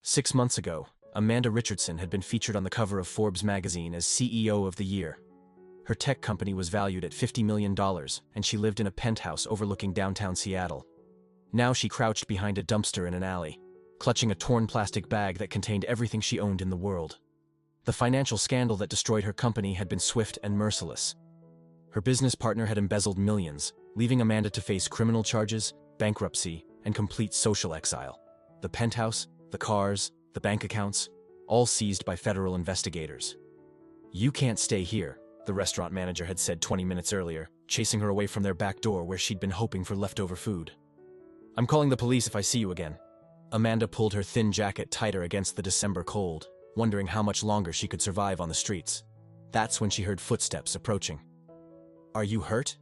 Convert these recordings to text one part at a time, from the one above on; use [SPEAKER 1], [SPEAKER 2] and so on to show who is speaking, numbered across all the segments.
[SPEAKER 1] 6 months ago, Amanda Richardson had been featured on the cover of Forbes magazine as CEO of the Year. Her tech company was valued at $50 million, and she lived in a penthouse overlooking downtown Seattle. Now she crouched behind a dumpster in an alley, clutching a torn plastic bag that contained everything she owned in the world. The financial scandal that destroyed her company had been swift and merciless. Her business partner had embezzled millions, leaving Amanda to face criminal charges, bankruptcy, and complete social exile. The penthouse, the cars, the bank accounts, all seized by federal investigators. "You can't stay here," the restaurant manager had said 20 minutes earlier, chasing her away from their back door where she'd been hoping for leftover food. "I'm calling the police if I see you again." Amanda pulled her thin jacket tighter against the December cold, wondering how much longer she could survive on the streets. That's when she heard footsteps approaching. "Are you hurt?"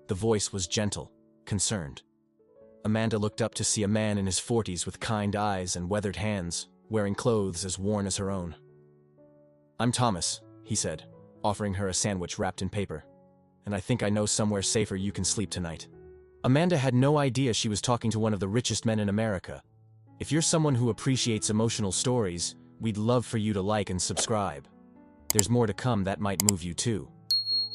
[SPEAKER 1] The voice was gentle, concerned. Amanda looked up to see a man in his 40s with kind eyes and weathered hands, wearing clothes as worn as her own. "I'm Thomas," he said, offering her a sandwich wrapped in paper. "And I think I know somewhere safer you can sleep tonight." Amanda had no idea she was talking to one of the richest men in America. If you're someone who appreciates emotional stories, we'd love for you to like and subscribe. There's more to come that might move you too.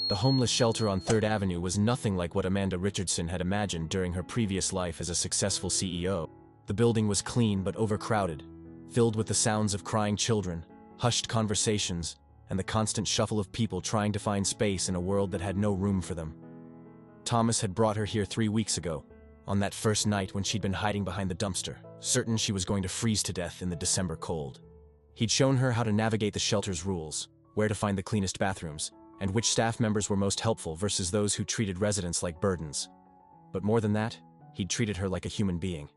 [SPEAKER 1] The homeless shelter on 3rd Avenue was nothing like what Amanda Richardson had imagined during her previous life as a successful CEO. The building was clean but overcrowded, filled with the sounds of crying children, hushed conversations, and the constant shuffle of people trying to find space in a world that had no room for them. Thomas had brought her here 3 weeks ago, on that first night when she'd been hiding behind the dumpster, certain she was going to freeze to death in the December cold. He'd shown her how to navigate the shelter's rules, where to find the cleanest bathrooms, and which staff members were most helpful versus those who treated residents like burdens. But more than that, he'd treated her like a human being.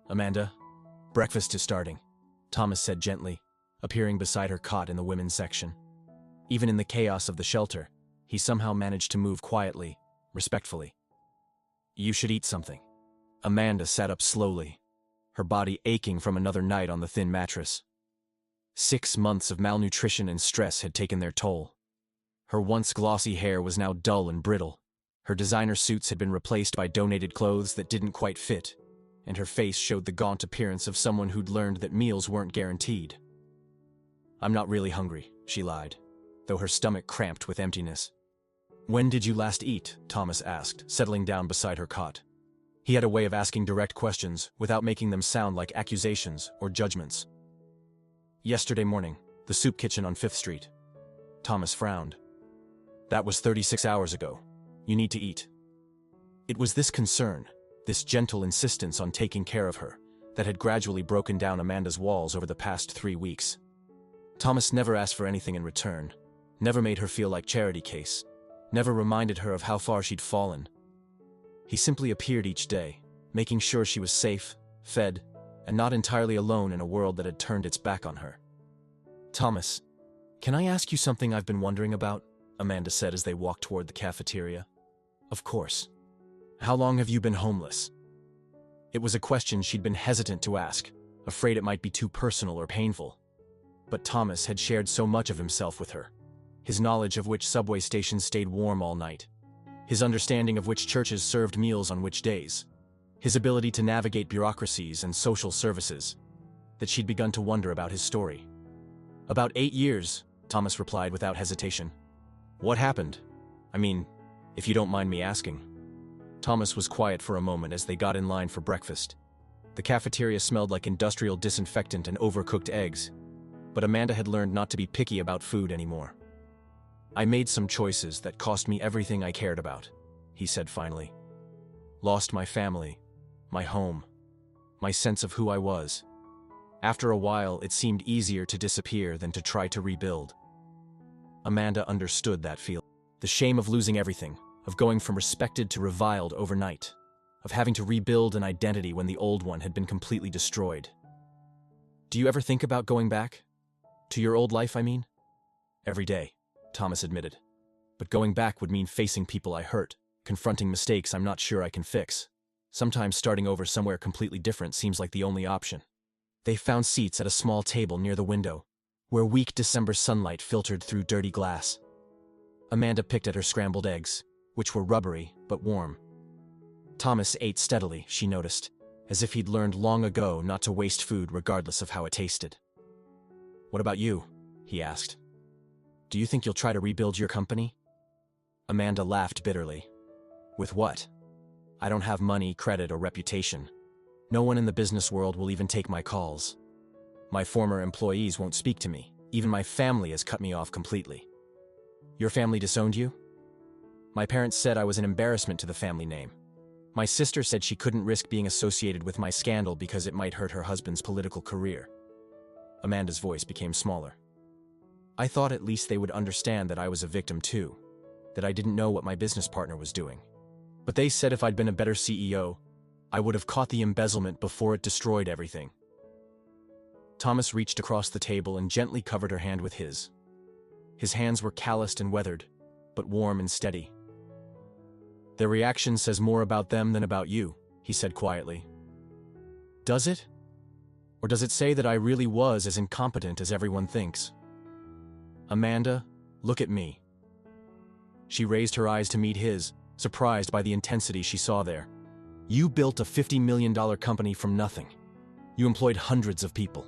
[SPEAKER 1] "Amanda, breakfast is starting," Thomas said gently, appearing beside her cot in the women's section. Even in the chaos of the shelter, he somehow managed to move quietly, respectfully. "You should eat something." Amanda sat up slowly, her body aching from another night on the thin mattress. 6 months of malnutrition and stress had taken their toll. Her once glossy hair was now dull and brittle. Her designer suits had been replaced by donated clothes that didn't quite fit, and her face showed the gaunt appearance of someone who'd learned that meals weren't guaranteed. "I'm not really hungry," she lied, though her stomach cramped with emptiness. "When did you last eat?" Thomas asked, settling down beside her cot. He had a way of asking direct questions without making them sound like accusations or judgments. "Yesterday morning, the soup kitchen on 5th Street. Thomas frowned. "That was 36 hours ago. You need to eat." It was this concern, this gentle insistence on taking care of her, that had gradually broken down Amanda's walls over the past 3 weeks. Thomas never asked for anything in return, never made her feel like charity case, never reminded her of how far she'd fallen. He simply appeared each day, making sure she was safe, fed, and not entirely alone in a world that had turned its back on her. "Thomas, can I ask you something I've been wondering about?" Amanda said as they walked toward the cafeteria. "Of course. How long have you been homeless?" It was a question she'd been hesitant to ask, afraid it might be too personal or painful. But Thomas had shared so much of himself with her, his knowledge of which subway stations stayed warm all night, his understanding of which churches served meals on which days, his ability to navigate bureaucracies and social services, that she'd begun to wonder about his story. "About 8 years," Thomas replied without hesitation. "What happened? I mean, if you don't mind me asking." Thomas was quiet for a moment as they got in line for breakfast. The cafeteria smelled like industrial disinfectant and overcooked eggs, but Amanda had learned not to be picky about food anymore. "I made some choices that cost me everything I cared about," he said finally. "Lost my family, my home, my sense of who I was. After a while, it seemed easier to disappear than to try to rebuild." Amanda understood that feeling. The shame of losing everything, of going from respected to reviled overnight, of having to rebuild an identity when the old one had been completely destroyed. "Do you ever think about going back? To your old life, I mean?" "Every day," Thomas admitted. "But going back would mean facing people I hurt, confronting mistakes I'm not sure I can fix. Sometimes starting over somewhere completely different seems like the only option." They found seats at a small table near the window, where weak December sunlight filtered through dirty glass. Amanda picked at her scrambled eggs, which were rubbery but warm. Thomas ate steadily, she noticed, as if he'd learned long ago not to waste food regardless of how it tasted. "What about you?" he asked. "Do you think you'll try to rebuild your company?" Amanda laughed bitterly. "With what? I don't have money, credit, or reputation. No one in the business world will even take my calls. My former employees won't speak to me. Even my family has cut me off completely." "Your family disowned you?" "My parents said I was an embarrassment to the family name. My sister said she couldn't risk being associated with my scandal because it might hurt her husband's political career." Amanda's voice became smaller. "I thought at least they would understand that I was a victim too, that I didn't know what my business partner was doing. But they said if I'd been a better CEO, I would have caught the embezzlement before it destroyed everything." Thomas reached across the table and gently covered her hand with his. His hands were calloused and weathered, but warm and steady. "Their reaction says more about them than about you," he said quietly. "Does it? Or does it say that I really was as incompetent as everyone thinks?" "Amanda, look at me." She raised her eyes to meet his, surprised by the intensity she saw there. "You built a $50 million company from nothing. You employed hundreds of people.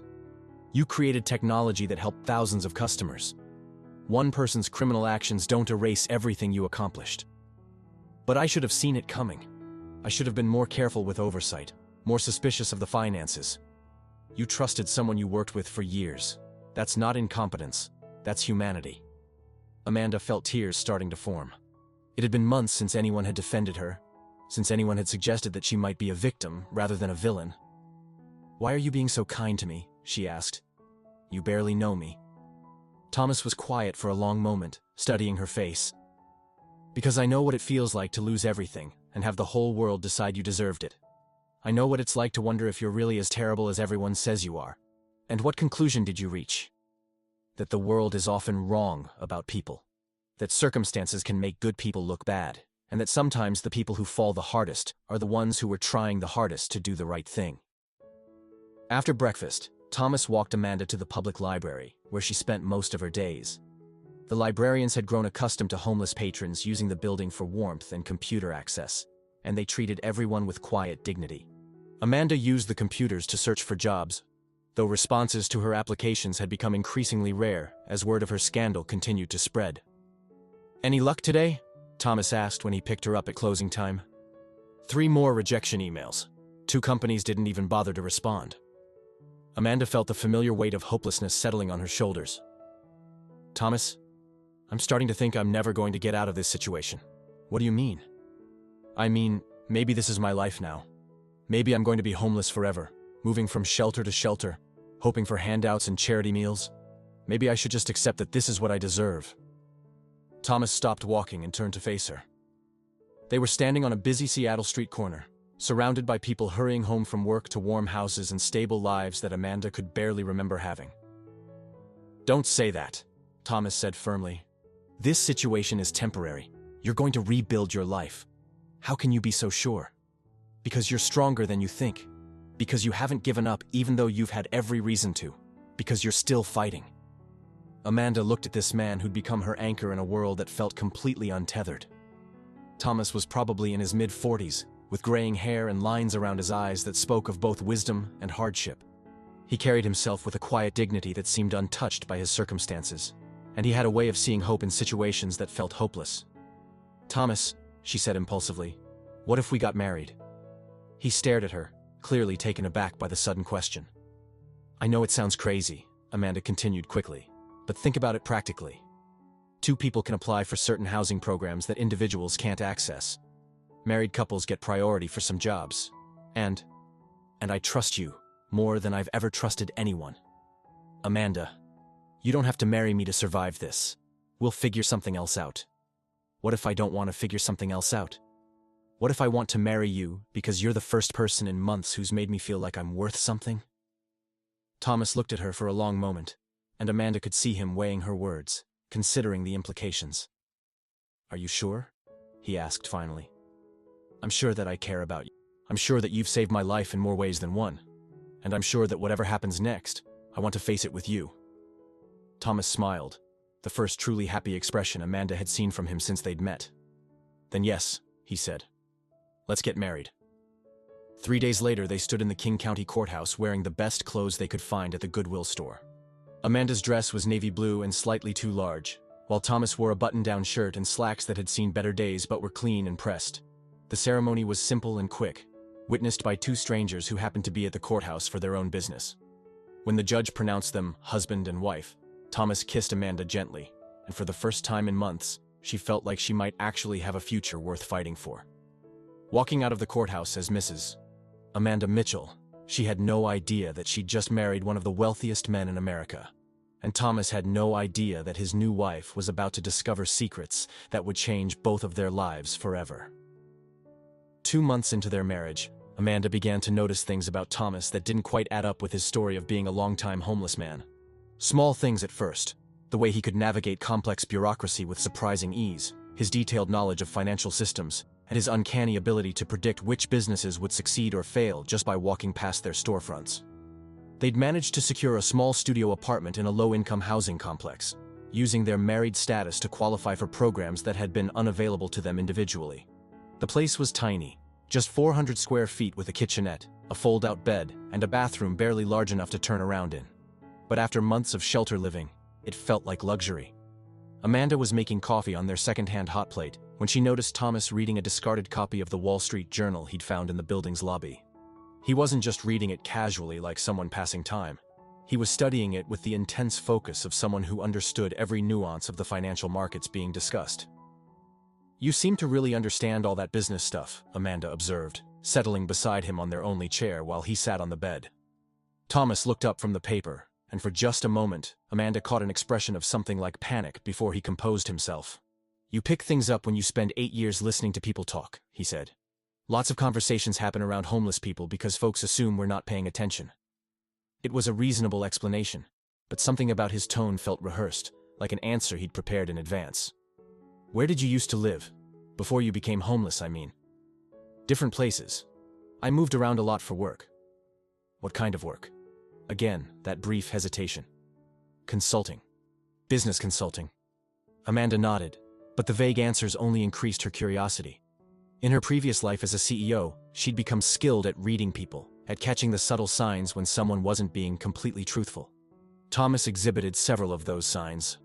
[SPEAKER 1] You created technology that helped thousands of customers. One person's criminal actions don't erase everything you accomplished. But I should have seen it coming. I should have been more careful with oversight, more suspicious of the finances. You trusted someone you worked with for years. That's not incompetence, that's humanity." Amanda felt tears starting to form. It had been months since anyone had defended her, since anyone had suggested that she might be a victim rather than a villain. "Why are you being so kind to me?" she asked. "You barely know me." Thomas was quiet for a long moment, studying her face. "Because I know what it feels like to lose everything and have the whole world decide you deserved it. I know what it's like to wonder if you're really as terrible as everyone says you are. And what conclusion did you reach? That the world is often wrong about people. That circumstances can make good people look bad. And that sometimes the people who fall the hardest are the ones who were trying the hardest to do the right thing." After breakfast, Thomas walked Amanda to the public library, where she spent most of her days. The librarians had grown accustomed to homeless patrons using the building for warmth and computer access, and they treated everyone with quiet dignity. Amanda used the computers to search for jobs, though responses to her applications had become increasingly rare as word of her scandal continued to spread. "Any luck today?" Thomas asked when he picked her up at closing time. 3 more rejection emails. 2 companies didn't even bother to respond. Amanda felt the familiar weight of hopelessness settling on her shoulders. "Thomas, I'm starting to think I'm never going to get out of this situation." "What do you mean?" "I mean, maybe this is my life now. Maybe I'm going to be homeless forever, moving from shelter to shelter, hoping for handouts and charity meals. Maybe I should just accept that this is what I deserve." Thomas stopped walking and turned to face her. They were standing on a busy Seattle street corner, surrounded by people hurrying home from work to warm houses and stable lives that Amanda could barely remember having. "Don't say that," Thomas said firmly. "This situation is temporary. You're going to rebuild your life. How can you be so sure? Because you're stronger than you think. Because you haven't given up even though you've had every reason to. Because you're still fighting." Amanda looked at this man who'd become her anchor in a world that felt completely untethered. Thomas was probably in his mid-40s, with graying hair and lines around his eyes that spoke of both wisdom and hardship. He carried himself with a quiet dignity that seemed untouched by his circumstances, and he had a way of seeing hope in situations that felt hopeless. "Thomas," she said impulsively, "what if we got married?" He stared at her, clearly taken aback by the sudden question. "I know it sounds crazy," Amanda continued quickly, "but think about it practically. 2 people can apply for certain housing programs that individuals can't access. Married couples get priority for some jobs. And I trust you more than I've ever trusted anyone. Amanda, you don't have to marry me to survive this. We'll figure something else out. What if I don't want to figure something else out? What if I want to marry you because you're the first person in months who's made me feel like I'm worth something?" Thomas looked at her for a long moment, and Amanda could see him weighing her words, considering the implications. "Are you sure?" he asked finally. "I'm sure that I care about you. I'm sure that you've saved my life in more ways than one. And I'm sure that whatever happens next, I want to face it with you." Thomas smiled, the first truly happy expression Amanda had seen from him since they'd met. "Then yes," he said. "Let's get married." 3 days later, they stood in the King County Courthouse wearing the best clothes they could find at the Goodwill store. Amanda's dress was navy blue and slightly too large, while Thomas wore a button-down shirt and slacks that had seen better days but were clean and pressed. The ceremony was simple and quick, witnessed by two strangers who happened to be at the courthouse for their own business. When the judge pronounced them husband and wife, Thomas kissed Amanda gently, and for the first time in months, she felt like she might actually have a future worth fighting for. Walking out of the courthouse as Mrs. Amanda Mitchell, she had no idea that she'd just married one of the wealthiest men in America. And Thomas had no idea that his new wife was about to discover secrets that would change both of their lives forever. 2 months into their marriage, Amanda began to notice things about Thomas that didn't quite add up with his story of being a longtime homeless man. Small things at first, the way he could navigate complex bureaucracy with surprising ease, his detailed knowledge of financial systems, and his uncanny ability to predict which businesses would succeed or fail just by walking past their storefronts. They'd managed to secure a small studio apartment in a low-income housing complex, using their married status to qualify for programs that had been unavailable to them individually. The place was tiny, just 400 square feet with a kitchenette, a fold-out bed, and a bathroom barely large enough to turn around in. But after months of shelter living, it felt like luxury. Amanda was making coffee on their second-hand hot plate when she noticed Thomas reading a discarded copy of the Wall Street Journal he'd found in the building's lobby. He wasn't just reading it casually like someone passing time. He was studying it with the intense focus of someone who understood every nuance of the financial markets being discussed. "You seem to really understand all that business stuff," Amanda observed, settling beside him on their only chair while he sat on the bed. Thomas looked up from the paper, and for just a moment, Amanda caught an expression of something like panic before he composed himself. "You pick things up when you spend 8 years listening to people talk," he said. "Lots of conversations happen around homeless people because folks assume we're not paying attention." It was a reasonable explanation, but something about his tone felt rehearsed, like an answer he'd prepared in advance. "Where did you used to live? Before you became homeless, I mean." "Different places. I moved around a lot for work." "What kind of work?" Again, that brief hesitation. "Consulting. Business consulting." Amanda nodded, but the vague answers only increased her curiosity. In her previous life as a CEO, she'd become skilled at reading people, at catching the subtle signs when someone wasn't being completely truthful. Thomas exhibited several of those signs.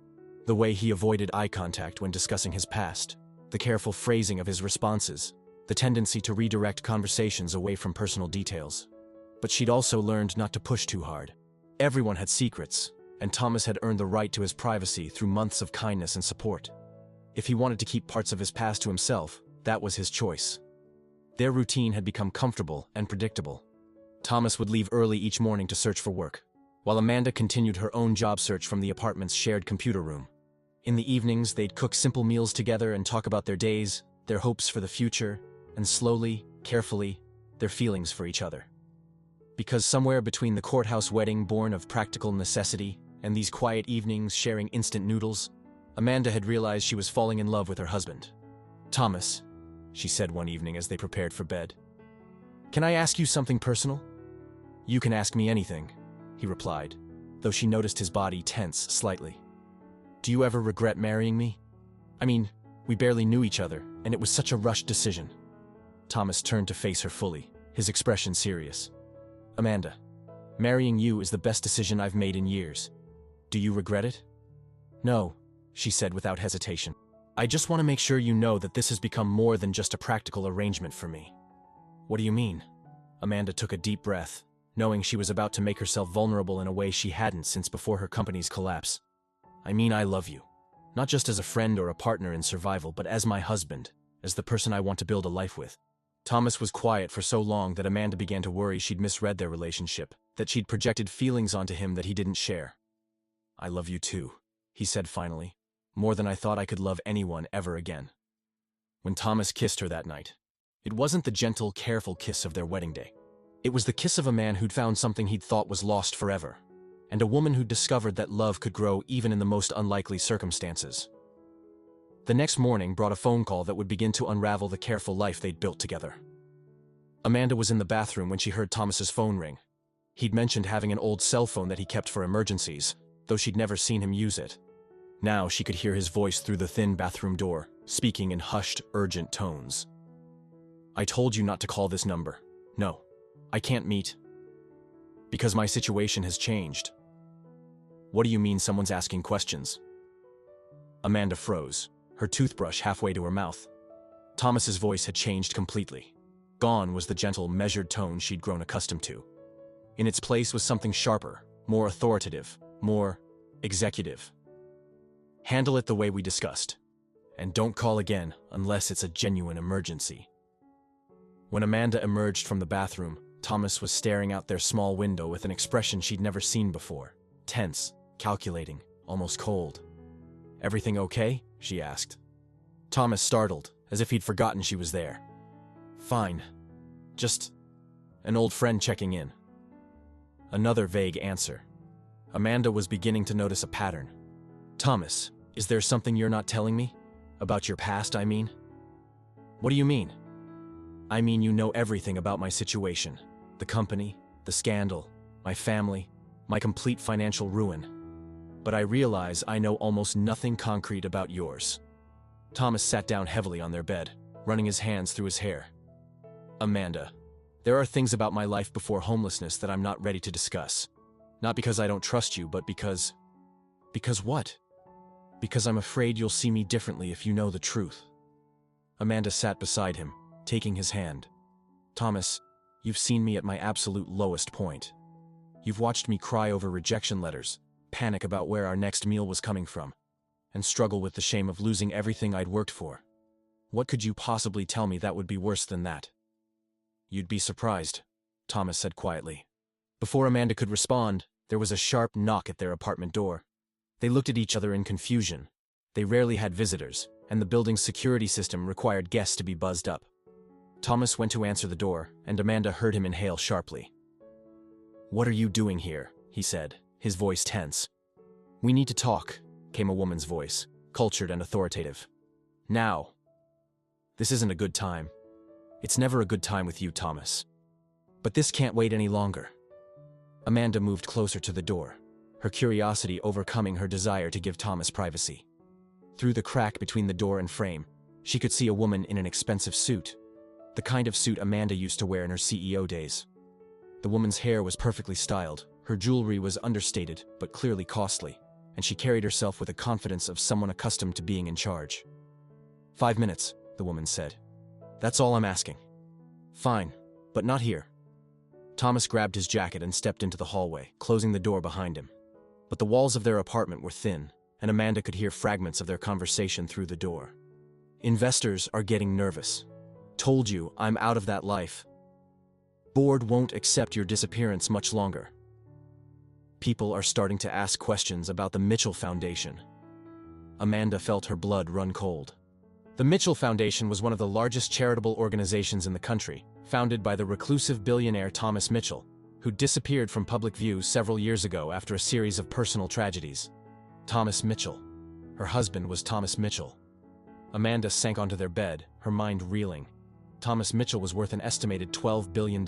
[SPEAKER 1] The way he avoided eye contact when discussing his past, the careful phrasing of his responses, the tendency to redirect conversations away from personal details. But she'd also learned not to push too hard. Everyone had secrets, and Thomas had earned the right to his privacy through months of kindness and support. If he wanted to keep parts of his past to himself, that was his choice. Their routine had become comfortable and predictable. Thomas would leave early each morning to search for work, while Amanda continued her own job search from the apartment's shared computer room. In the evenings, they'd cook simple meals together and talk about their days, their hopes for the future, and slowly, carefully, their feelings for each other. Because somewhere between the courthouse wedding born of practical necessity and these quiet evenings sharing instant noodles, Amanda had realized she was falling in love with her husband. "Thomas," she said one evening as they prepared for bed, "can I ask you something personal?" "You can ask me anything," he replied, though she noticed his body tense slightly. "Do you ever regret marrying me? I mean, we barely knew each other, and it was such a rushed decision." Thomas turned to face her fully, his expression serious. "Amanda, marrying you is the best decision I've made in years. Do you regret it?" "No," she said without hesitation. "I just want to make sure you know that this has become more than just a practical arrangement for me." "What do you mean?" Amanda took a deep breath, knowing she was about to make herself vulnerable in a way she hadn't since before her company's collapse. "I mean, I love you. Not just as a friend or a partner in survival, but as my husband, as the person I want to build a life with." Thomas was quiet for so long that Amanda began to worry she'd misread their relationship, that she'd projected feelings onto him that he didn't share. "I love you too," he said finally, "more than I thought I could love anyone ever again." When Thomas kissed her that night, it wasn't the gentle, careful kiss of their wedding day. It was the kiss of a man who'd found something he'd thought was lost forever, and a woman who'd discovered that love could grow even in the most unlikely circumstances. The next morning brought a phone call that would begin to unravel the careful life they'd built together. Amanda was in the bathroom when she heard Thomas's phone ring. He'd mentioned having an old cell phone that he kept for emergencies, though she'd never seen him use it. Now she could hear his voice through the thin bathroom door, speaking in hushed, urgent tones. "I told you not to call this number. No. I can't meet. Because my situation has changed. What do you mean someone's asking questions? Amanda froze, her toothbrush halfway to her mouth. Thomas's voice had changed completely. Gone was the gentle, measured tone she'd grown accustomed to. In its place was something sharper, more authoritative, more executive. Handle it the way we discussed. And don't call again unless it's a genuine emergency. When Amanda emerged from the bathroom, Thomas was staring out their small window with an expression she'd never seen before. Tense, calculating, almost cold. Everything okay? She asked. Thomas startled, as if he'd forgotten she was there. Fine. Just an old friend checking in. Another vague answer. Amanda was beginning to notice a pattern. Thomas, is there something you're not telling me? About your past, I mean? What do you mean? I mean you know everything about my situation. The company, the scandal, my family, my complete financial ruin. But I realize I know almost nothing concrete about yours. Thomas sat down heavily on their bed, running his hands through his hair. Amanda, there are things about my life before homelessness that I'm not ready to discuss. Not because I don't trust you, but because... Because what? Because I'm afraid you'll see me differently if you know the truth. Amanda sat beside him, taking his hand. Thomas, you've seen me at my absolute lowest point. You've watched me cry over rejection letters, panic about where our next meal was coming from, and struggle with the shame of losing everything I'd worked for. What could you possibly tell me that would be worse than that? You'd be surprised, Thomas said quietly. Before Amanda could respond, there was a sharp knock at their apartment door. They looked at each other in confusion. They rarely had visitors, and the building's security system required guests to be buzzed up. Thomas went to answer the door, and Amanda heard him inhale sharply. What are you doing here? He said, his voice tense. We need to talk, came a woman's voice, cultured and authoritative. Now. This isn't a good time. It's never a good time with you, Thomas. But this can't wait any longer. Amanda moved closer to the door, her curiosity overcoming her desire to give Thomas privacy. Through the crack between the door and frame, she could see a woman in an expensive suit, the kind of suit Amanda used to wear in her CEO days. The woman's hair was perfectly styled, her jewelry was understated but clearly costly, and she carried herself with the confidence of someone accustomed to being in charge. 5 minutes, the woman said. That's all I'm asking. Fine, but not here. Thomas grabbed his jacket and stepped into the hallway, closing the door behind him. But the walls of their apartment were thin, and Amanda could hear fragments of their conversation through the door. Investors are getting nervous. Told you, I'm out of that life. Board won't accept your disappearance much longer. People are starting to ask questions about the Mitchell Foundation. Amanda felt her blood run cold. The Mitchell Foundation was one of the largest charitable organizations in the country, founded by the reclusive billionaire Thomas Mitchell, who disappeared from public view several years ago after a series of personal tragedies. Thomas Mitchell. Her husband was Thomas Mitchell. Amanda sank onto their bed, her mind reeling. Thomas Mitchell was worth an estimated $12 billion.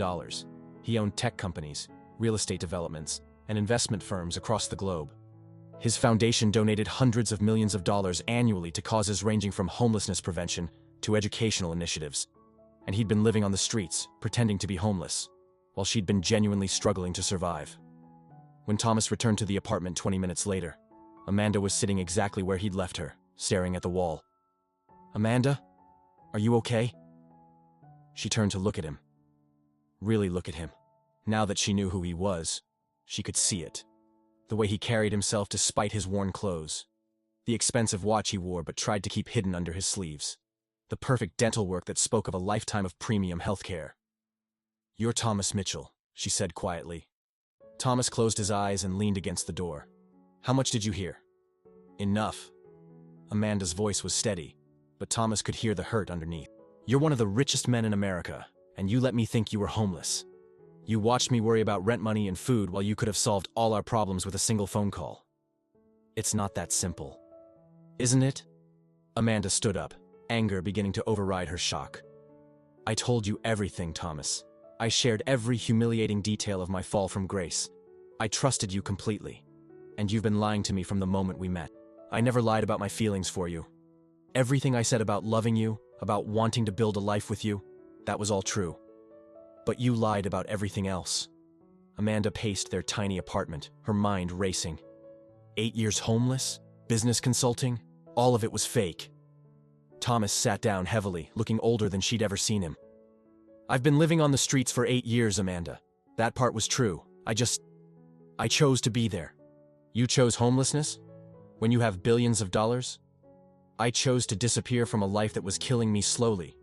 [SPEAKER 1] He owned tech companies, real estate developments, and investment firms across the globe. His foundation donated hundreds of millions of dollars annually to causes ranging from homelessness prevention to educational initiatives. And he'd been living on the streets, pretending to be homeless, while she'd been genuinely struggling to survive. When Thomas returned to the apartment 20 minutes later, Amanda was sitting exactly where he'd left her, staring at the wall. Amanda? Are you okay? She turned to look at him. Really look at him. Now that she knew who he was, she could see it. The way he carried himself despite his worn clothes. The expensive watch he wore but tried to keep hidden under his sleeves. The perfect dental work that spoke of a lifetime of premium healthcare. You're Thomas Mitchell, she said quietly. Thomas closed his eyes and leaned against the door. How much did you hear? Enough. Amanda's voice was steady, but Thomas could hear the hurt underneath. You're one of the richest men in America, and you let me think you were homeless. You watched me worry about rent money and food while you could have solved all our problems with a single phone call. It's not that simple. Isn't it? Amanda stood up, anger beginning to override her shock. I told you everything, Thomas. I shared every humiliating detail of my fall from grace. I trusted you completely. And you've been lying to me from the moment we met. I never lied about my feelings for you. Everything I said about loving you, about wanting to build a life with you, that was all true. But you lied about everything else. Amanda paced their tiny apartment, her mind racing. 8 years homeless? Business consulting? All of it was fake. Thomas sat down heavily, looking older than she'd ever seen him. I've been living on the streets for 8 years, Amanda. That part was true. I chose to be there. You chose homelessness? When you have billions of dollars? I chose to disappear from a life that was killing me slowly.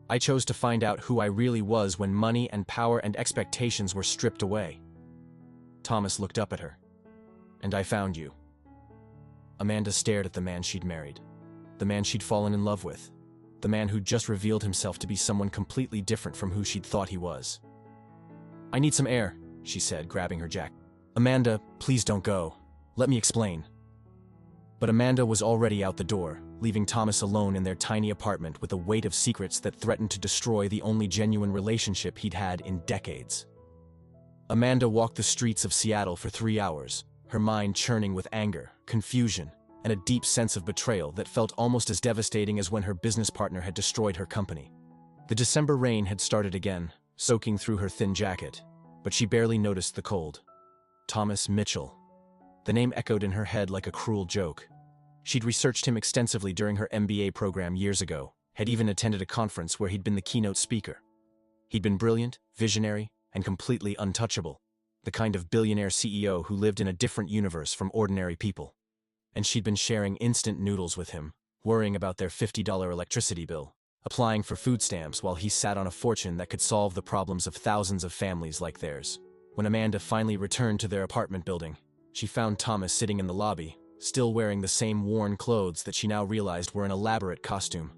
[SPEAKER 1] I chose to find out who I really was when money and power and expectations were stripped away. Thomas looked up at her. And I found you. Amanda stared at the man she'd married. The man she'd fallen in love with. The man who'd just revealed himself to be someone completely different from who she'd thought he was. I need some air, she said, grabbing her jacket. Amanda, please don't go. Let me explain. But Amanda was already out the door, leaving Thomas alone in their tiny apartment with a weight of secrets that threatened to destroy the only genuine relationship he'd had in decades. Amanda walked the streets of Seattle for 3 hours, her mind churning with anger, confusion, and a deep sense of betrayal that felt almost as devastating as when her business partner had destroyed her company. The December rain had started again, soaking through her thin jacket, but she barely noticed the cold. Thomas Mitchell. The name echoed in her head like a cruel joke. She'd researched him extensively during her MBA program years ago, had even attended a conference where he'd been the keynote speaker. He'd been brilliant, visionary, and completely untouchable, the kind of billionaire CEO who lived in a different universe from ordinary people. And she'd been sharing instant noodles with him, worrying about their $50 electricity bill, applying for food stamps while he sat on a fortune that could solve the problems of thousands of families like theirs. When Amanda finally returned to their apartment building, she found Thomas sitting in the lobby, still wearing the same worn clothes that she now realized were an elaborate costume.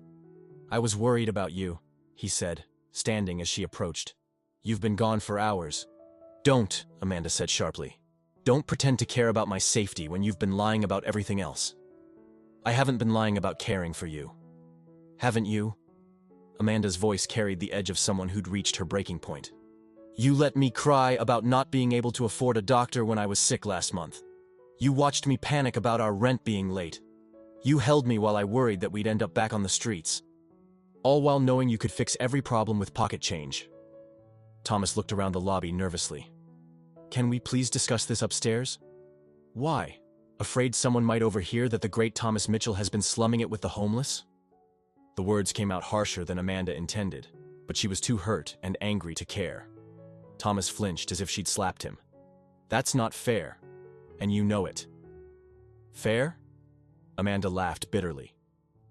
[SPEAKER 1] I was worried about you, he said, standing as she approached. You've been gone for hours. Don't, Amanda said sharply. Don't pretend to care about my safety when you've been lying about everything else. I haven't been lying about caring for you. Haven't you? Amanda's voice carried the edge of someone who'd reached her breaking point. You let me cry about not being able to afford a doctor when I was sick last month. You watched me panic about our rent being late. You held me while I worried that we'd end up back on the streets. All while knowing you could fix every problem with pocket change. Thomas looked around the lobby nervously. Can we please discuss this upstairs? Why? Afraid someone might overhear that the great Thomas Mitchell has been slumming it with the homeless? The words came out harsher than Amanda intended, but she was too hurt and angry to care. Thomas flinched as if she'd slapped him. That's not fair, and you know it. Fair? Amanda laughed bitterly.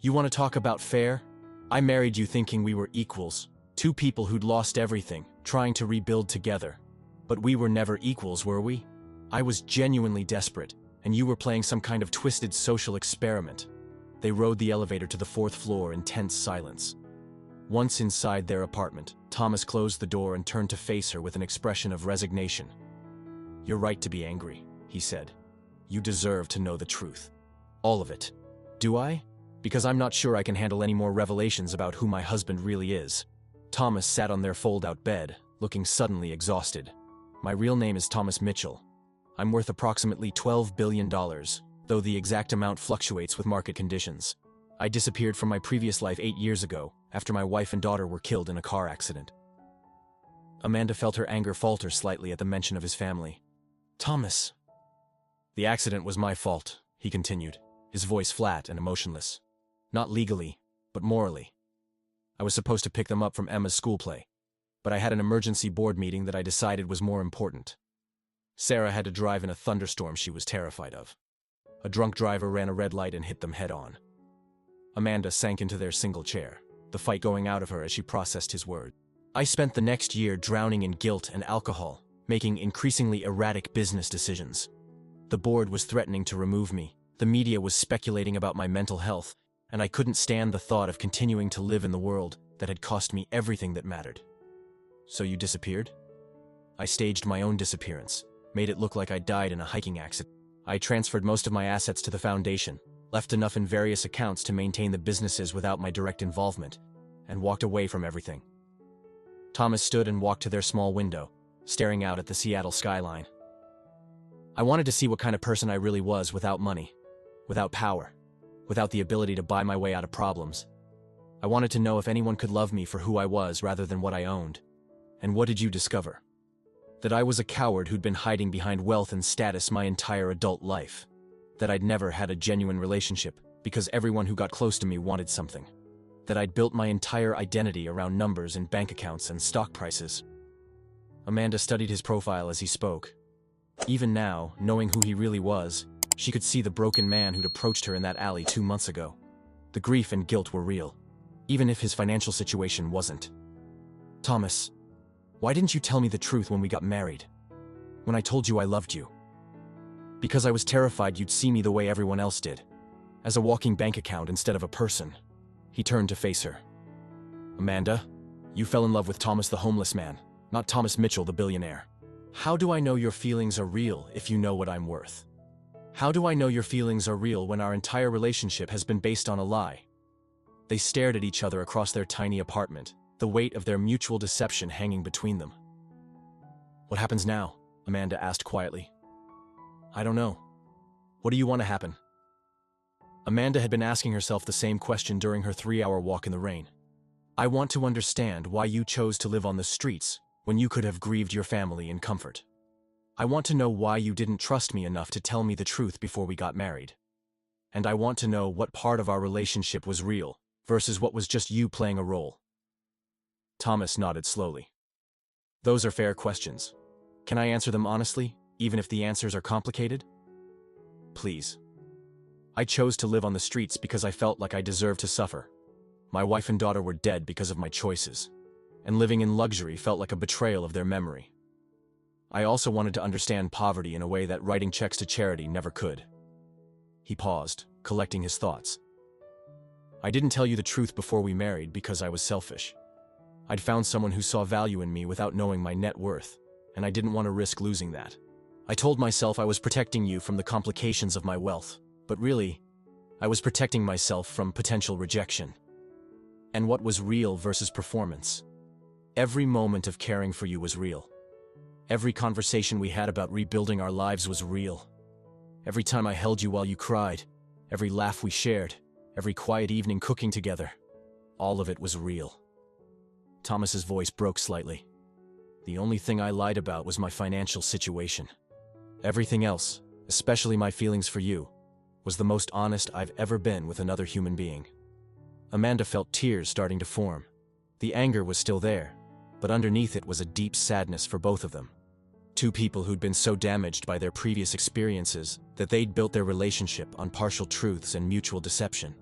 [SPEAKER 1] You want to talk about fair? I married you thinking we were equals, two people who'd lost everything, trying to rebuild together. But we were never equals, were we? I was genuinely desperate, and you were playing some kind of twisted social experiment. They rode the elevator to the 4th floor in tense silence. Once inside their apartment, Thomas closed the door and turned to face her with an expression of resignation. You're right to be angry, he said. You deserve to know the truth. All of it. Do I? Because I'm not sure I can handle any more revelations about who my husband really is. Thomas sat on their fold-out bed, looking suddenly exhausted. My real name is Thomas Mitchell. I'm worth approximately $12 billion, though the exact amount fluctuates with market conditions. I disappeared from my previous life 8 years ago, after my wife and daughter were killed in a car accident. Amanda felt her anger falter slightly at the mention of his family. Thomas. The accident was my fault, he continued, his voice flat and emotionless. Not legally, but morally. I was supposed to pick them up from Emma's school play, but I had an emergency board meeting that I decided was more important. Sarah had to drive in a thunderstorm she was terrified of. A drunk driver ran a red light and hit them head-on. Amanda sank into their single chair, the fight going out of her as she processed his words. I spent the next year drowning in guilt and alcohol, making increasingly erratic business decisions. The board was threatening to remove me, the media was speculating about my mental health, and I couldn't stand the thought of continuing to live in the world that had cost me everything that mattered. So you disappeared? I staged my own disappearance, made it look like I died in a hiking accident. I transferred most of my assets to the foundation, left enough in various accounts to maintain the businesses without my direct involvement, and walked away from everything. Thomas stood and walked to their small window, staring out at the Seattle skyline. I wanted to see what kind of person I really was without money, without power, without the ability to buy my way out of problems. I wanted to know if anyone could love me for who I was rather than what I owned. And what did you discover? That I was a coward who'd been hiding behind wealth and status my entire adult life. That I'd never had a genuine relationship because everyone who got close to me wanted something. That I'd built my entire identity around numbers and bank accounts and stock prices. Amanda studied his profile as he spoke. Even now, knowing who he really was, she could see the broken man who'd approached her in that alley 2 months ago. The grief and guilt were real, even if his financial situation wasn't. Thomas, why didn't you tell me the truth when we got married? When I told you I loved you? Because I was terrified you'd see me the way everyone else did, as a walking bank account instead of a person. He turned to face her. Amanda, you fell in love with Thomas the homeless man, not Thomas Mitchell the billionaire. How do I know your feelings are real if you know what I'm worth? How do I know your feelings are real when our entire relationship has been based on a lie? They stared at each other across their tiny apartment, the weight of their mutual deception hanging between them. What happens now? Amanda asked quietly. I don't know. What do you want to happen? Amanda had been asking herself the same question during her 3-hour walk in the rain. I want to understand why you chose to live on the streets when you could have grieved your family in comfort. I want to know why you didn't trust me enough to tell me the truth before we got married. And I want to know what part of our relationship was real versus what was just you playing a role. Thomas nodded slowly. Those are fair questions. Can I answer them honestly, even if the answers are complicated? Please. I chose to live on the streets because I felt like I deserved to suffer. My wife and daughter were dead because of my choices, and living in luxury felt like a betrayal of their memory. I also wanted to understand poverty in a way that writing checks to charity never could. He paused, collecting his thoughts. I didn't tell you the truth before we married because I was selfish. I'd found someone who saw value in me without knowing my net worth, and I didn't want to risk losing that. I told myself I was protecting you from the complications of my wealth, but really, I was protecting myself from potential rejection. And what was real versus performance? Every moment of caring for you was real. Every conversation we had about rebuilding our lives was real. Every time I held you while you cried, every laugh we shared, every quiet evening cooking together, all of it was real. Thomas's voice broke slightly. The only thing I lied about was my financial situation. Everything else, especially my feelings for you, was the most honest I've ever been with another human being. Amanda felt tears starting to form. The anger was still there, but underneath it was a deep sadness for both of them. Two people who'd been so damaged by their previous experiences that they'd built their relationship on partial truths and mutual deception.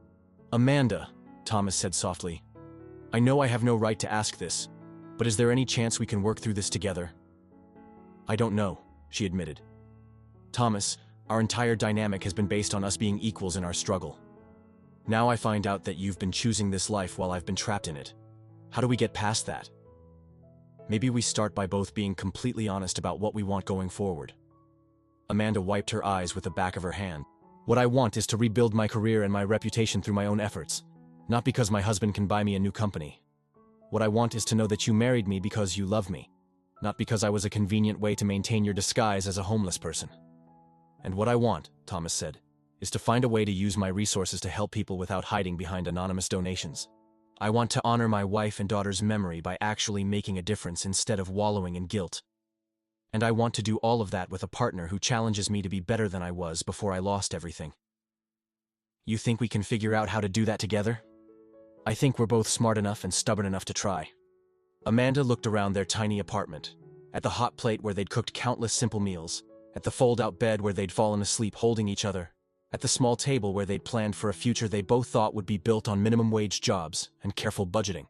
[SPEAKER 1] Amanda, Thomas said softly, I know I have no right to ask this, but is there any chance we can work through this together? I don't know, she admitted. Thomas, our entire dynamic has been based on us being equals in our struggle. Now I find out that you've been choosing this life while I've been trapped in it. How do we get past that? Maybe we start by both being completely honest about what we want going forward. Amanda wiped her eyes with the back of her hand. What I want is to rebuild my career and my reputation through my own efforts, not because my husband can buy me a new company. What I want is to know that you married me because you love me, not because I was a convenient way to maintain your disguise as a homeless person. And what I want, Thomas said, is to find a way to use my resources to help people without hiding behind anonymous donations. I want to honor my wife and daughter's memory by actually making a difference instead of wallowing in guilt. And I want to do all of that with a partner who challenges me to be better than I was before I lost everything. You think we can figure out how to do that together? I think we're both smart enough and stubborn enough to try. Amanda looked around their tiny apartment, at the hot plate where they'd cooked countless simple meals, at the fold-out bed where they'd fallen asleep holding each other, at the small table where they'd planned for a future they both thought would be built on minimum-wage jobs and careful budgeting.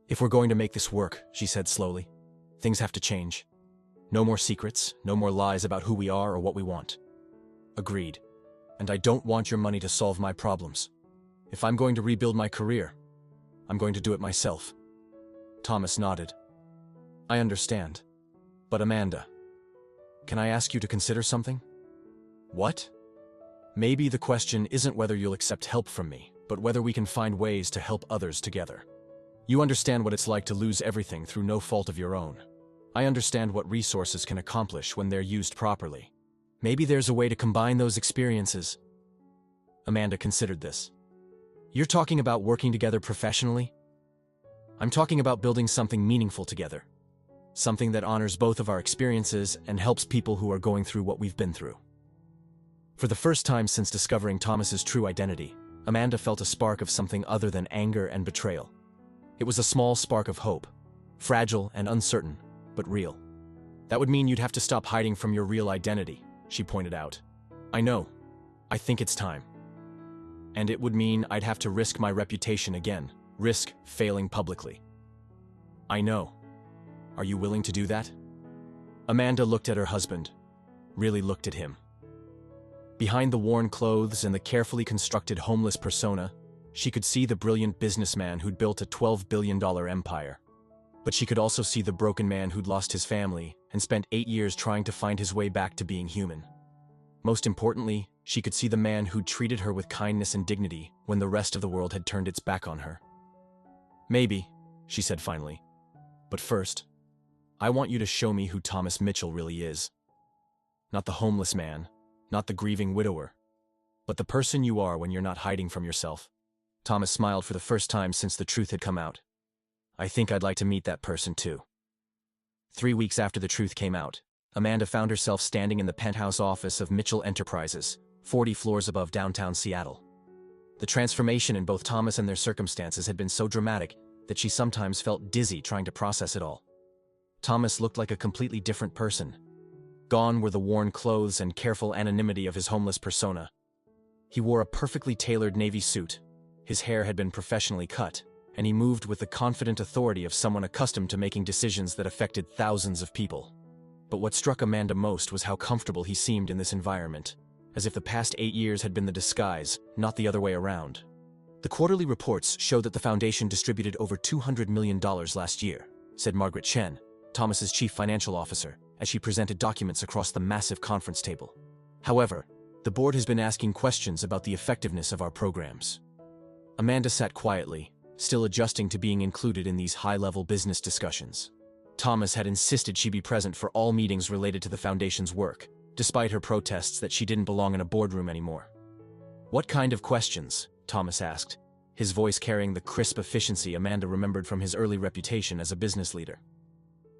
[SPEAKER 1] If we're going to make this work, she said slowly, things have to change. No more secrets, no more lies about who we are or what we want. Agreed. And I don't want your money to solve my problems. If I'm going to rebuild my career, I'm going to do it myself. Thomas nodded. I understand. But Amanda, can I ask you to consider something? What? Maybe the question isn't whether you'll accept help from me, but whether we can find ways to help others together. You understand what it's like to lose everything through no fault of your own. I understand what resources can accomplish when they're used properly. Maybe there's a way to combine those experiences. Amanda considered this. You're talking about working together professionally? I'm talking about building something meaningful together, something that honors both of our experiences and helps people who are going through what we've been through. For the first time since discovering Thomas's true identity, Amanda felt a spark of something other than anger and betrayal. It was a small spark of hope, fragile and uncertain, but real. That would mean you'd have to stop hiding from your real identity, she pointed out. I know. I think it's time. And it would mean I'd have to risk my reputation again, risk failing publicly. I know. Are you willing to do that? Amanda looked at her husband, really looked at him. Behind the worn clothes and the carefully constructed homeless persona, she could see the brilliant businessman who'd built a $12 billion empire. But she could also see the broken man who'd lost his family and spent 8 years trying to find his way back to being human. Most importantly, she could see the man who'd treated her with kindness and dignity when the rest of the world had turned its back on her. Maybe, she said finally. But first, I want you to show me who Thomas Mitchell really is. Not the homeless man, not the grieving widower, but the person you are when you're not hiding from yourself. Thomas smiled for the first time since the truth had come out. I think I'd like to meet that person too. 3 weeks after the truth came out, Amanda found herself standing in the penthouse office of Mitchell Enterprises, 40 floors above downtown Seattle. The transformation in both Thomas and their circumstances had been so dramatic that she sometimes felt dizzy trying to process it all. Thomas looked like a completely different person. Gone were the worn clothes and careful anonymity of his homeless persona. He wore a perfectly tailored navy suit. His hair had been professionally cut, and he moved with the confident authority of someone accustomed to making decisions that affected thousands of people. But what struck Amanda most was how comfortable he seemed in this environment, as if the past 8 years had been the disguise, not the other way around. The quarterly reports show that the foundation distributed over $200 million last year, said Margaret Chen, Thomas's chief financial officer, as she presented documents across the massive conference table. However, the board has been asking questions about the effectiveness of our programs. Amanda sat quietly, still adjusting to being included in these high-level business discussions. Thomas had insisted she be present for all meetings related to the foundation's work, despite her protests that she didn't belong in a boardroom anymore. What kind of questions? Thomas asked, his voice carrying the crisp efficiency Amanda remembered from his early reputation as a business leader.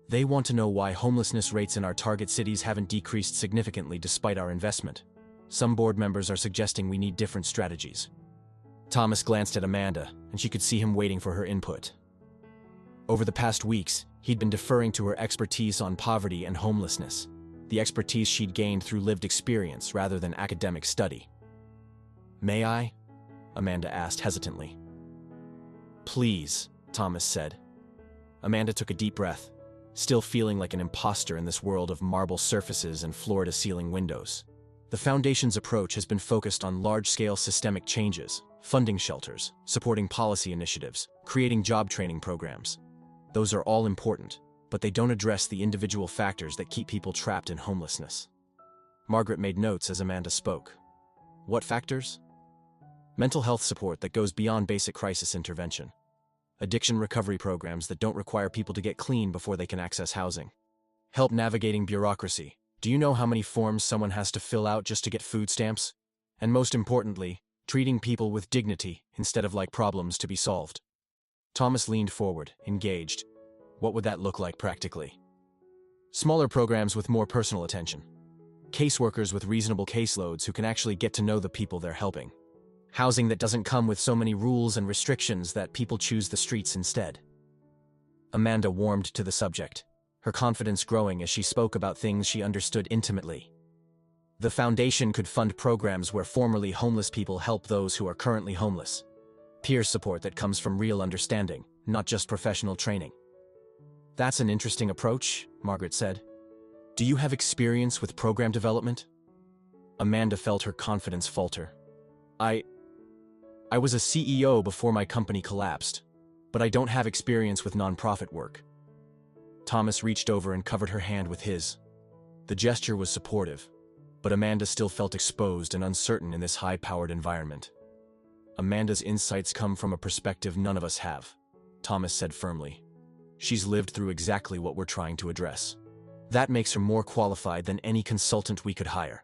[SPEAKER 1] They want to know why homelessness rates in our target cities haven't decreased significantly despite our investment. Some board members are suggesting we need different strategies. Thomas glanced at Amanda, and she could see him waiting for her input. Over the past weeks, he'd been deferring to her expertise on poverty and homelessness, the expertise she'd gained through lived experience rather than academic study. May I? Amanda asked hesitantly. Please, Thomas said. Amanda took a deep breath, still feeling like an imposter in this world of marble surfaces and floor-to-ceiling windows. The Foundation's approach has been focused on large-scale systemic changes, funding shelters, supporting policy initiatives, creating job training programs. Those are all important, but they don't address the individual factors that keep people trapped in homelessness. Margaret made notes as Amanda spoke. What factors? Mental health support that goes beyond basic crisis intervention. Addiction recovery programs that don't require people to get clean before they can access housing. Help navigating bureaucracy. Do you know how many forms someone has to fill out just to get food stamps? And most importantly, treating people with dignity instead of like problems to be solved. Thomas leaned forward, engaged. What would that look like practically? Smaller programs with more personal attention. Caseworkers with reasonable caseloads who can actually get to know the people they're helping. Housing that doesn't come with so many rules and restrictions that people choose the streets instead. Amanda warmed to the subject, her confidence growing as she spoke about things she understood intimately. The foundation could fund programs where formerly homeless people help those who are currently homeless. Peer support that comes from real understanding, not just professional training. That's an interesting approach, Margaret said. Do you have experience with program development? Amanda felt her confidence falter. I was a CEO before my company collapsed, but I don't have experience with nonprofit work. Thomas reached over and covered her hand with his. The gesture was supportive, but Amanda still felt exposed and uncertain in this high-powered environment. Amanda's insights come from a perspective none of us have, Thomas said firmly. She's lived through exactly what we're trying to address. That makes her more qualified than any consultant we could hire.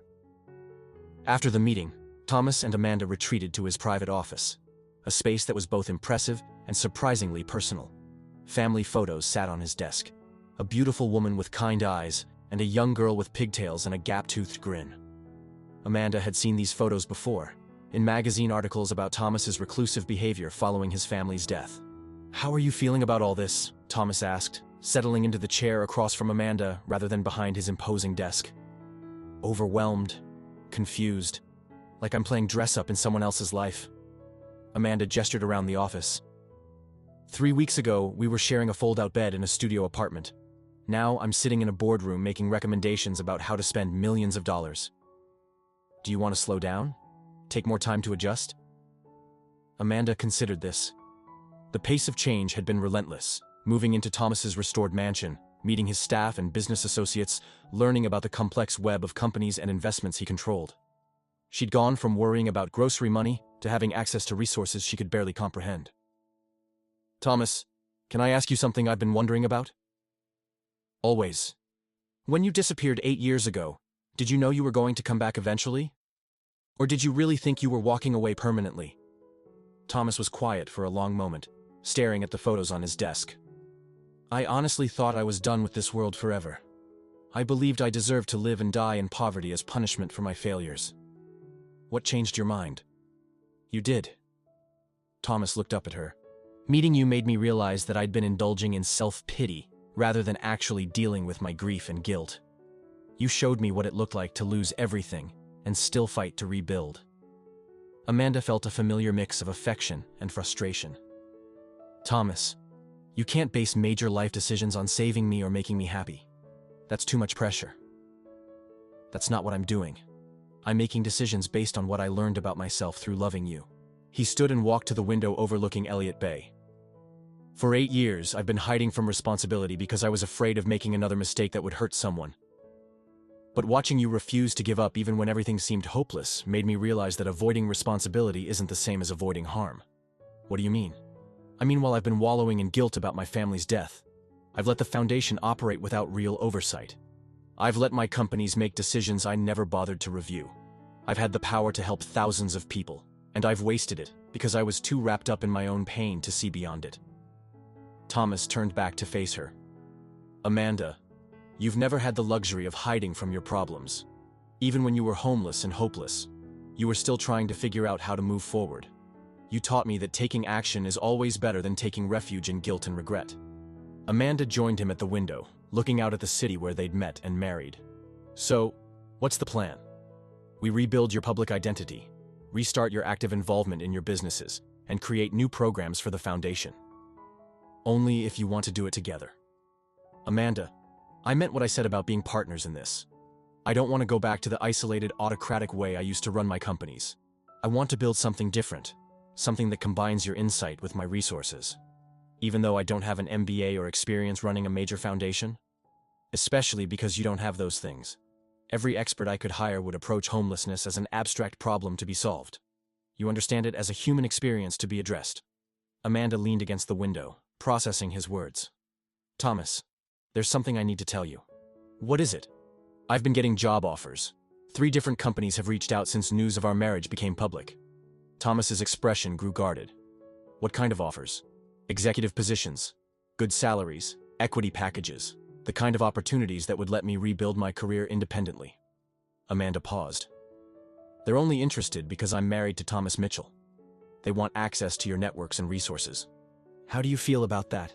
[SPEAKER 1] After the meeting, Thomas and Amanda retreated to his private office, a space that was both impressive and surprisingly personal. Family photos sat on his desk. a beautiful woman with kind eyes, and a young girl with pigtails and a gap-toothed grin. Amanda had seen these photos before, in magazine articles about Thomas's reclusive behavior following his family's death. "How are you feeling about all this?" Thomas asked, settling into the chair across from Amanda rather than behind his imposing desk. "Overwhelmed, confused, like I'm playing dress-up in someone else's life." Amanda gestured around the office. 3 weeks ago, we were sharing a fold-out bed in a studio apartment. Now I'm sitting in a boardroom making recommendations about how to spend millions of dollars. Do you want to slow down? Take more time to adjust? Amanda considered this. The pace of change had been relentless, moving into Thomas's restored mansion, meeting his staff and business associates, learning about the complex web of companies and investments he controlled. She'd gone from worrying about grocery money to having access to resources she could barely comprehend. "Thomas, can I ask you something I've been wondering about?" "Always. When you disappeared 8 years ago, did you know you were going to come back eventually? Or did you really think you were walking away permanently?" Thomas was quiet for a long moment, staring at the photos on his desk. "I honestly thought I was done with this world forever. I believed I deserved to live and die in poverty as punishment for my failures." "What changed your mind?" "You did." Thomas looked up at her. "Meeting you made me realize that I'd been indulging in self-pity rather than actually dealing with my grief and guilt. You showed me what it looked like to lose everything and still fight to rebuild." Amanda felt a familiar mix of affection and frustration. "Thomas, you can't base major life decisions on saving me or making me happy. That's too much pressure." "That's not what I'm doing. I'm making decisions based on what I learned about myself through loving you." He stood and walked to the window overlooking Elliott Bay. "For 8 years, I've been hiding from responsibility because I was afraid of making another mistake that would hurt someone. But watching you refuse to give up even when everything seemed hopeless made me realize that avoiding responsibility isn't the same as avoiding harm." "What do you mean?" "I mean, while I've been wallowing in guilt about my family's death, I've let the foundation operate without real oversight. I've let my companies make decisions I never bothered to review. I've had the power to help thousands of people, and I've wasted it because I was too wrapped up in my own pain to see beyond it." Thomas turned back to face her. "Amanda, you've never had the luxury of hiding from your problems. Even when you were homeless and hopeless, you were still trying to figure out how to move forward. You taught me that taking action is always better than taking refuge in guilt and regret." Amanda joined him at the window, looking out at the city where they'd met and married. "So, what's the plan?" "We rebuild your public identity, restart your active involvement in your businesses, and create new programs for the foundation. Only if you want to do it together." "Amanda, I meant what I said about being partners in this. I don't want to go back to the isolated, autocratic way I used to run my companies. I want to build something different, something that combines your insight with my resources. Even though I don't have an MBA or experience running a major foundation? Especially because you don't have those things. Every expert I could hire would approach homelessness as an abstract problem to be solved. You understand it as a human experience to be addressed." Amanda leaned against the window, processing his words. "Thomas, there's something I need to tell you." "What is it?" "I've been getting job offers. 3 different companies have reached out since news of our marriage became public." Thomas's expression grew guarded. "What kind of offers?" "Executive positions, good salaries, equity packages, the kind of opportunities that would let me rebuild my career independently." Amanda paused. "They're only interested because I'm married to Thomas Mitchell. They want access to your networks and resources." "How do you feel about that?"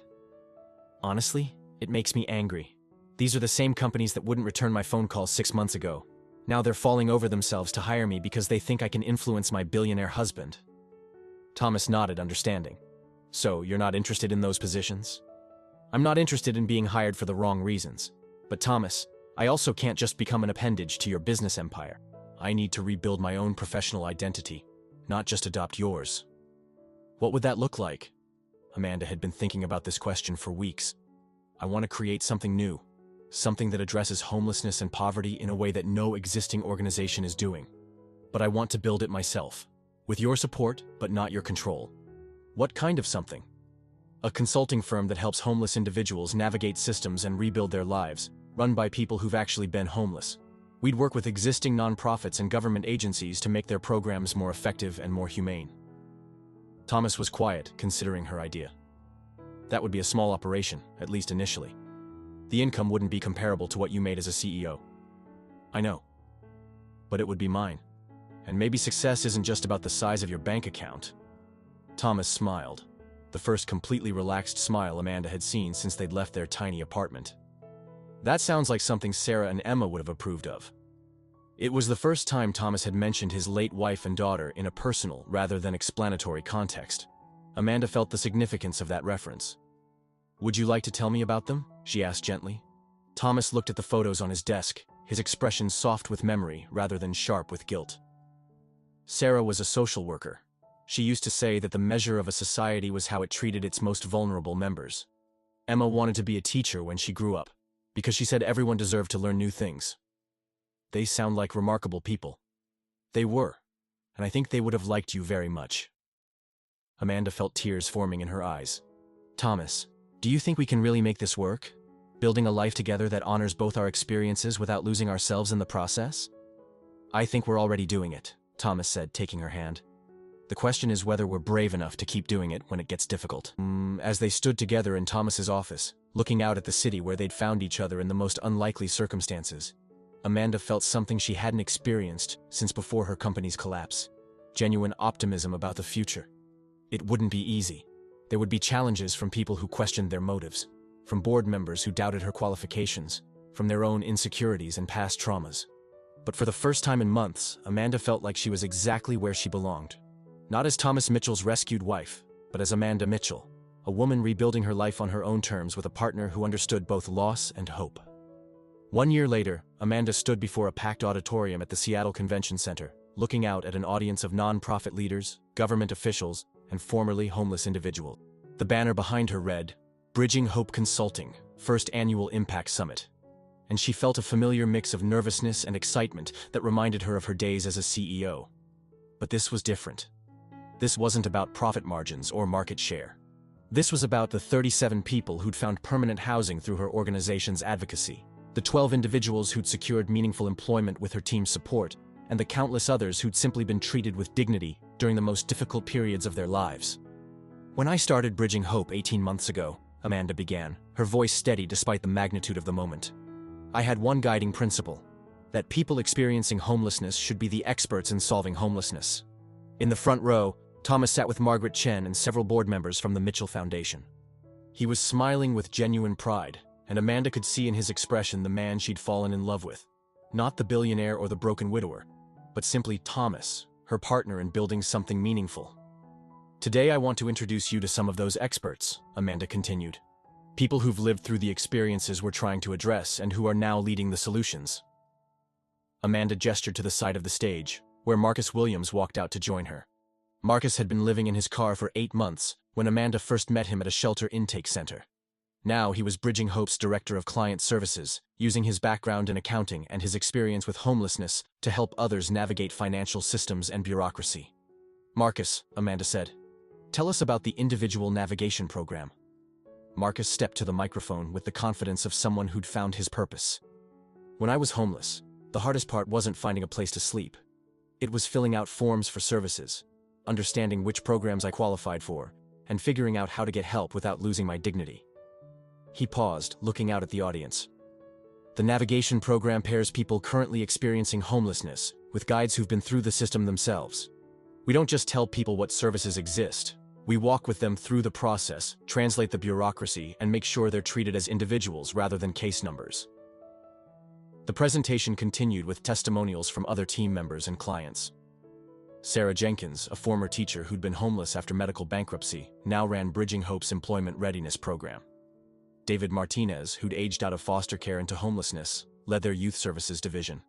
[SPEAKER 1] "Honestly, it makes me angry. These are the same companies that wouldn't return my phone calls 6 months ago. Now they're falling over themselves to hire me because they think I can influence my billionaire husband." Thomas nodded, understanding. "So, you're not interested in those positions?" "I'm not interested in being hired for the wrong reasons. But Thomas, I also can't just become an appendage to your business empire. I need to rebuild my own professional identity, not just adopt yours." "What would that look like?" Amanda had been thinking about this question for weeks. "I want to create something new, something that addresses homelessness and poverty in a way that no existing organization is doing. But I want to build it myself, with your support, but not your control." "What kind of something?" "A consulting firm that helps homeless individuals navigate systems and rebuild their lives, run by people who've actually been homeless. We'd work with existing nonprofits and government agencies to make their programs more effective and more humane." Thomas was quiet, considering her idea. "That would be a small operation, at least initially." The income wouldn't be comparable to what you made as a CEO. I know. But it would be mine. And maybe success isn't just about the size of your bank account. Thomas smiled, the first completely relaxed smile Amanda had seen since they'd left their tiny apartment. That sounds like something Sarah and Emma would have approved of. It was the first time Thomas had mentioned his late wife and daughter in a personal rather than explanatory context. Amanda felt the significance of that reference. "Would you like to tell me about them?" she asked gently. Thomas looked at the photos on his desk, his expression soft with memory rather than sharp with guilt. Sarah was a social worker. She used to say that the measure of a society was how it treated its most vulnerable members. Emma wanted to be a teacher when she grew up, because she said everyone deserved to learn new things. They sound like remarkable people. They were, and I think they would have liked you very much. Amanda felt tears forming in her eyes. "Thomas, do you think we can really make this work? Building a life together that honors both our experiences without losing ourselves in the process?" "I think we're already doing it," Thomas said, taking her hand. "The question is whether we're brave enough to keep doing it when it gets difficult." As they stood together in Thomas's office, looking out at the city where they'd found each other in the most unlikely circumstances, Amanda felt something she hadn't experienced since before her company's collapse: genuine optimism about the future. It wouldn't be easy. There would be challenges from people who questioned their motives, from board members who doubted her qualifications, from their own insecurities and past traumas. But for the first time in months, Amanda felt like she was exactly where she belonged. Not as Thomas Mitchell's rescued wife, but as Amanda Mitchell, a woman rebuilding her life on her own terms with a partner who understood both loss and hope. 1 year later, Amanda stood before a packed auditorium at the Seattle Convention Center, looking out at an audience of nonprofit leaders, government officials, and formerly homeless individuals. The banner behind her read, "Bridging Hope Consulting, First Annual Impact Summit." And she felt a familiar mix of nervousness and excitement that reminded her of her days as a CEO. But this was different. This wasn't about profit margins or market share. This was about the 37 people who'd found permanent housing through her organization's advocacy, the 12 individuals who'd secured meaningful employment with her team's support, and the countless others who'd simply been treated with dignity during the most difficult periods of their lives. "When I started Bridging Hope 18 months ago," Amanda began, her voice steady despite the magnitude of the moment, "I had one guiding principle: that people experiencing homelessness should be the experts in solving homelessness." In the front row, Thomas sat with Margaret Chen and several board members from the Mitchell Foundation. He was smiling with genuine pride, and Amanda could see in his expression the man she'd fallen in love with. Not the billionaire or the broken widower, but simply Thomas, her partner in building something meaningful. "Today I want to introduce you to some of those experts," Amanda continued. "People who've lived through the experiences we're trying to address and who are now leading the solutions." Amanda gestured to the side of the stage, where Marcus Williams walked out to join her. Marcus had been living in his car for 8 months when Amanda first met him at a shelter intake center. Now he was Bridging Hope's Director of Client Services, using his background in accounting and his experience with homelessness to help others navigate financial systems and bureaucracy. "Marcus," Amanda said, "tell us about the individual navigation program." Marcus stepped to the microphone with the confidence of someone who'd found his purpose. "When I was homeless, the hardest part wasn't finding a place to sleep. It was filling out forms for services, understanding which programs I qualified for, and figuring out how to get help without losing my dignity." He paused, looking out at the audience. "The navigation program pairs people currently experiencing homelessness with guides who've been through the system themselves. We don't just tell people what services exist. We walk with them through the process, translate the bureaucracy, and make sure they're treated as individuals rather than case numbers." The presentation continued with testimonials from other team members and clients. Sarah Jenkins, a former teacher who'd been homeless after medical bankruptcy, now ran Bridging Hope's Employment Readiness Program. David Martinez, who'd aged out of foster care into homelessness, led their youth services division.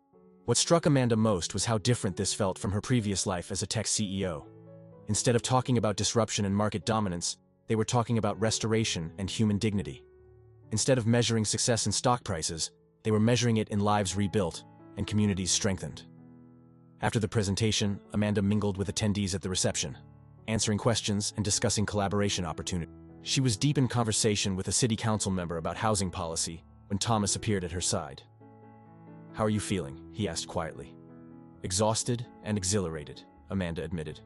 [SPEAKER 1] What struck Amanda most was how different this felt from her previous life as a tech CEO. Instead of talking about disruption and market dominance, they were talking about restoration and human dignity. Instead of measuring success in stock prices, they were measuring it in lives rebuilt and communities strengthened. After the presentation, Amanda mingled with attendees at the reception, answering questions and discussing collaboration opportunities. She was deep in conversation with a city council member about housing policy when Thomas appeared at her side. "How are you feeling?" he asked quietly. "Exhausted and exhilarated," Amanda admitted.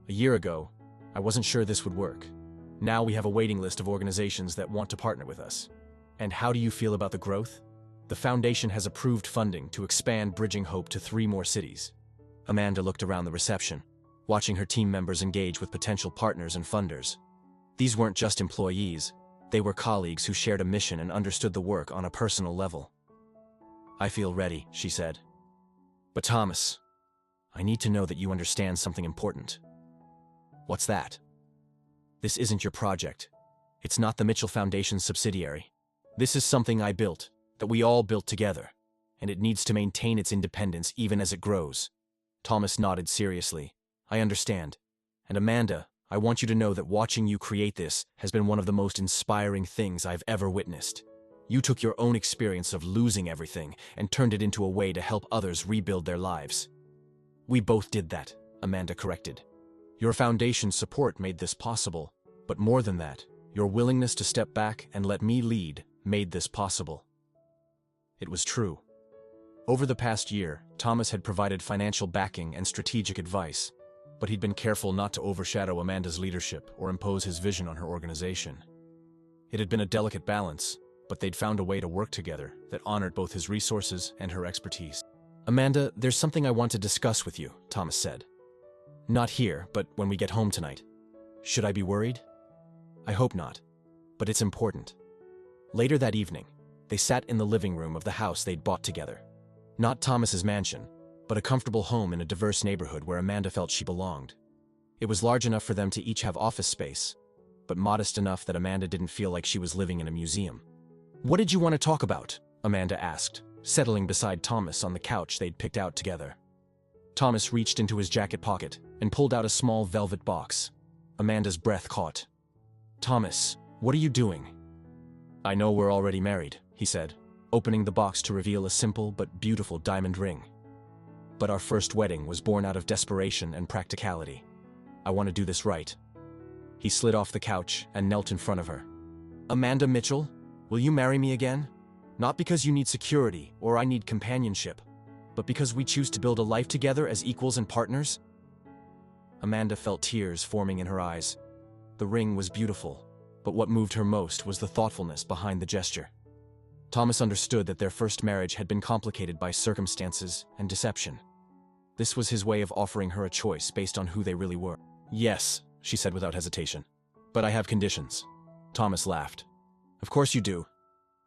[SPEAKER 1] "A year ago, I wasn't sure this would work. Now we have a waiting list of organizations that want to partner with us. And how do you feel about the growth? The foundation has approved funding to expand Bridging Hope to 3 more cities. Amanda looked around the reception, watching her team members engage with potential partners and funders. These weren't just employees, they were colleagues who shared a mission and understood the work on a personal level. I feel ready, she said. But Thomas, I need to know that you understand something important. What's that? This isn't your project. It's not the Mitchell Foundation's subsidiary. This is something I built, that we all built together, and it needs to maintain its independence even as it grows. Thomas nodded seriously. I understand. And Amanda, I want you to know that watching you create this has been one of the most inspiring things I've ever witnessed. You took your own experience of losing everything and turned it into a way to help others rebuild their lives. We both did that, Amanda corrected. Your foundation's support made this possible, but more than that, your willingness to step back and let me lead made this possible. It was true. Over the past year, Thomas had provided financial backing and strategic advice, but he'd been careful not to overshadow Amanda's leadership or impose his vision on her organization. It had been a delicate balance, but they'd found a way to work together that honored both his resources and her expertise. Amanda, there's something I want to discuss with you, Thomas said. Not here, but when we get home tonight. Should I be worried? I hope not, but it's important. Later that evening, they sat in the living room of the house they'd bought together. Not Thomas's mansion, but a comfortable home in a diverse neighborhood where Amanda felt she belonged. It was large enough for them to each have office space, but modest enough that Amanda didn't feel like she was living in a museum. What did you want to talk about? Amanda asked, settling beside Thomas on the couch they'd picked out together. Thomas reached into his jacket pocket and pulled out a small velvet box. Amanda's breath caught. Thomas, what are you doing? I know we're already married, he said, opening the box to reveal a simple but beautiful diamond ring. But our first wedding was born out of desperation and practicality. I want to do this right. He slid off the couch and knelt in front of her. Amanda Mitchell, will you marry me again? Not because you need security or I need companionship, but because we choose to build a life together as equals and partners? Amanda felt tears forming in her eyes. The ring was beautiful, but what moved her most was the thoughtfulness behind the gesture. Thomas understood that their first marriage had been complicated by circumstances and deception. This was his way of offering her a choice based on who they really were. Yes, she said without hesitation. But I have conditions. Thomas laughed. Of course you do.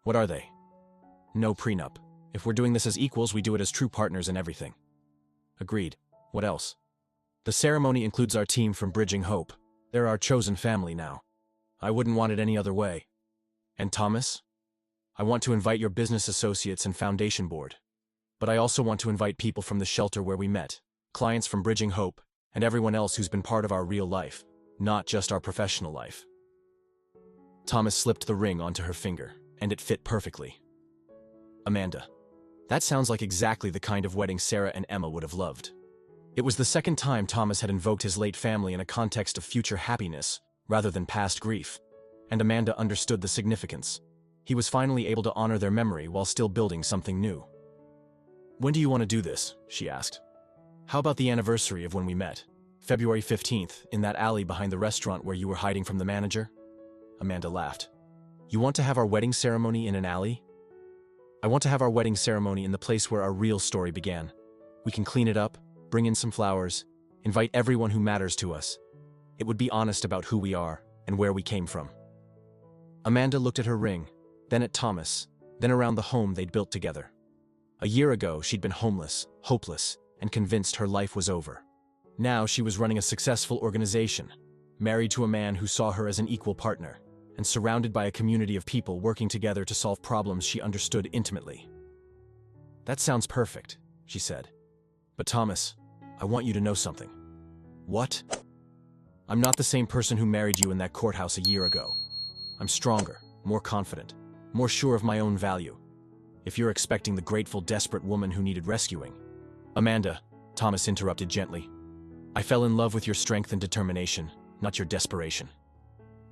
[SPEAKER 1] What are they? No prenup. If we're doing this as equals, we do it as true partners in everything. Agreed. What else? The ceremony includes our team from Bridging Hope. They're our chosen family now. I wouldn't want it any other way. And Thomas? I want to invite your business associates and foundation board. But I also want to invite people from the shelter where we met, clients from Bridging Hope, and everyone else who's been part of our real life, not just our professional life. Thomas slipped the ring onto her finger, and it fit perfectly. Amanda. That sounds like exactly the kind of wedding Sarah and Emma would have loved. It was the second time Thomas had invoked his late family in a context of future happiness, rather than past grief, and Amanda understood the significance. He was finally able to honor their memory while still building something new. When do you want to do this? She asked. How about the anniversary of when we met? February 15th, in that alley behind the restaurant where you were hiding from the manager? Amanda laughed. You want to have our wedding ceremony in an alley? I want to have our wedding ceremony in the place where our real story began. We can clean it up, bring in some flowers, invite everyone who matters to us. It would be honest about who we are and where we came from. Amanda looked at her ring, then at Thomas, then around the home they'd built together. A year ago, she'd been homeless, hopeless, and convinced her life was over. Now she was running a successful organization, married to a man who saw her as an equal partner, and surrounded by a community of people working together to solve problems she understood intimately. That sounds perfect, she said. But Thomas, I want you to know something. What? I'm not the same person who married you in that courthouse a year ago. I'm stronger, more confident, more sure of my own value. If you're expecting the grateful, desperate woman who needed rescuing. Amanda, Thomas interrupted gently. I fell in love with your strength and determination, not your desperation.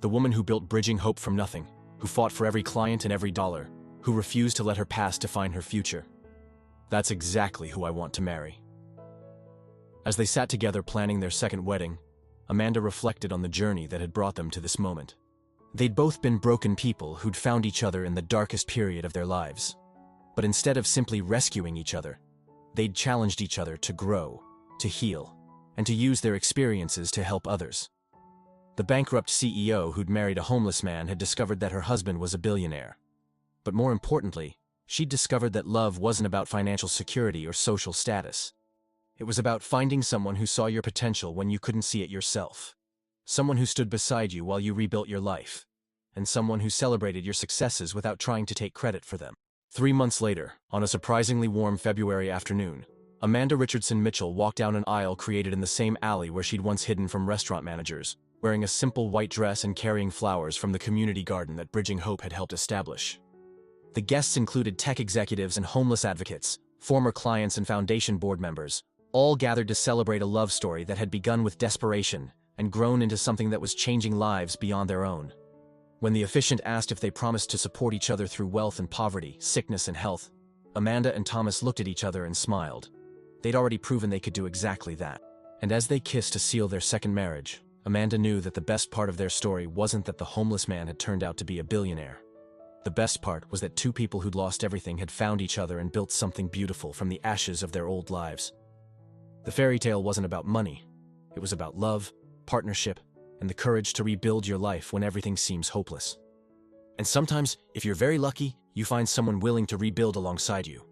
[SPEAKER 1] The woman who built Bridging Hope from nothing, who fought for every client and every dollar, who refused to let her past define her future. That's exactly who I want to marry. As they sat together planning their second wedding, Amanda reflected on the journey that had brought them to this moment. They'd both been broken people who'd found each other in the darkest period of their lives. But instead of simply rescuing each other, they'd challenged each other to grow, to heal, and to use their experiences to help others. The bankrupt CEO who'd married a homeless man had discovered that her husband was a billionaire. But more importantly, she'd discovered that love wasn't about financial security or social status. It was about finding someone who saw your potential when you couldn't see it yourself. Someone who stood beside you while you rebuilt your life. And someone who celebrated your successes without trying to take credit for them. 3 months later, on a surprisingly warm February afternoon, Amanda Richardson Mitchell walked down an aisle created in the same alley where she'd once hidden from restaurant managers, wearing a simple white dress and carrying flowers from the community garden that Bridging Hope had helped establish. The guests included tech executives and homeless advocates, former clients and foundation board members, all gathered to celebrate a love story that had begun with desperation and grown into something that was changing lives beyond their own. When the officiant asked if they promised to support each other through wealth and poverty, sickness and health, Amanda and Thomas looked at each other and smiled. They'd already proven they could do exactly that. And as they kissed to seal their second marriage, Amanda knew that the best part of their story wasn't that the homeless man had turned out to be a billionaire. The best part was that two people who'd lost everything had found each other and built something beautiful from the ashes of their old lives. The fairy tale wasn't about money. It was about love, partnership, and the courage to rebuild your life when everything seems hopeless. And sometimes, if you're very lucky, you find someone willing to rebuild alongside you.